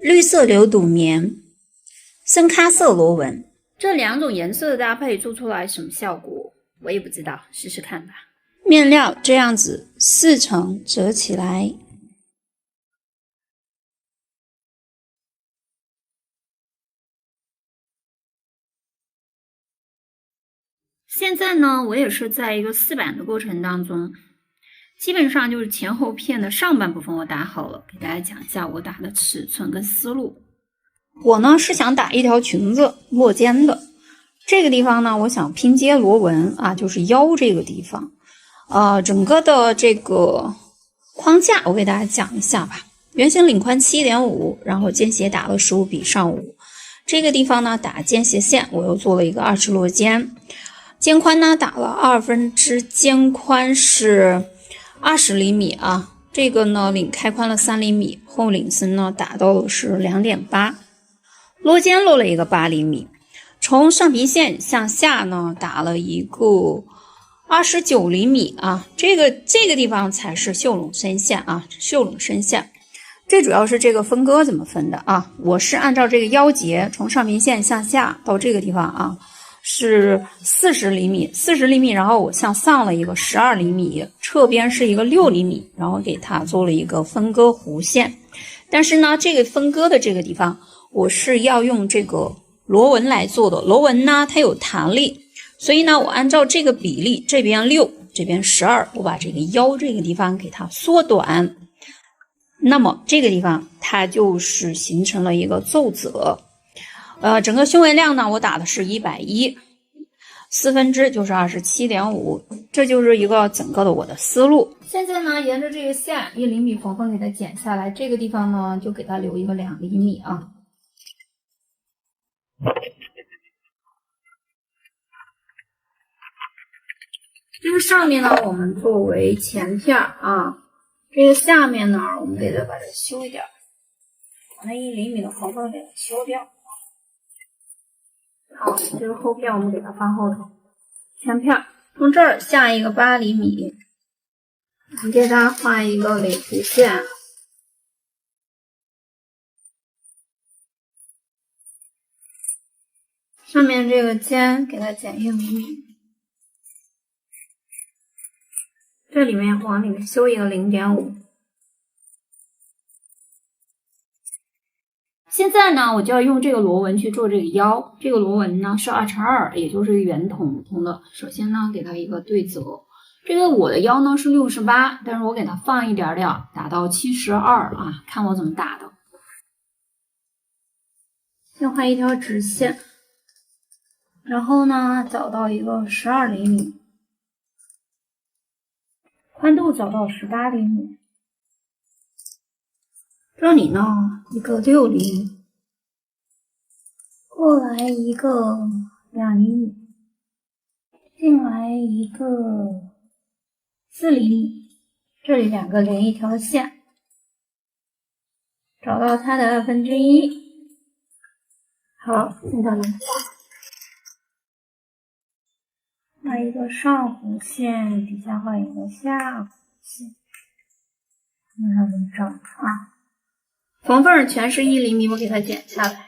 绿色流肚棉，深咖色螺纹。这两种颜色的搭配做出来什么效果，我也不知道，试试看吧。面料这样子4层折起来。现在呢，我也是在一个试版的过程当中，基本上就是前后片的上半部分我打好了，给大家讲一下我打的尺寸跟思路。我呢是想打一条裙子落肩的，这个地方呢，我想拼接螺纹啊，就是腰这个地方。整个的这个框架我给大家讲一下吧。圆形领宽 7.5， 然后肩斜打了15比上5。这个地方呢打肩斜线，我又做了一个2次落肩。肩宽呢打了2/2，肩宽是20厘米啊。这个呢领开宽了3厘米，后领深呢打到了是 2.8。落肩落了一个8厘米，从上平线向下呢打了一个29厘米啊，这个地方才是袖拢深线啊，袖拢深线。最主要是这个分割怎么分的啊？我是按照这个腰节从上平线向下到这个地方啊，是40厘米，40厘米，然后我向上了一个12厘米，侧边是一个6厘米，然后给它做了一个分割弧线。但是呢，这个分割的这个地方，我是要用这个螺纹来做的。螺纹呢，它有弹力，所以呢，我按照这个比例，这边6，这边12，我把这个腰这个地方给它缩短。那么这个地方它就是形成了一个皱褶。整个胸围量呢，我打的是110，4分之就是27.5，这就是一个整个的我的思路。现在呢，沿着这个线1厘米缝缝给它剪下来，这个地方呢就给它留一个2厘米啊。这个上面呢，我们作为前片啊，这个下面呢，我们给它把它修一点，把那1厘米的缝缝给它修掉。好，这个后片我们给它放后头，前片从这儿下一个8厘米，我们给它画一个领弧线。上面这个肩给它剪1厘米，这里面往里面修一个0.5。现在呢，我就要用这个螺纹去做这个腰。这个螺纹呢是2×2，也就是圆筒的。首先呢，给它一个对折。这个我的腰呢是68，但是我给它放一点点，打到72啊，看我怎么打的。先画一条直线，然后呢找到一个12厘米，宽度找到18厘米。这里呢一个6厘米，过来一个2厘米，进来一个4厘米，这里2个连一条线，找到它的1/2。好，现在画一个上弧线，底下画一个下弧线，看它怎么长啊。缝缝全是1厘米，我给它剪下来。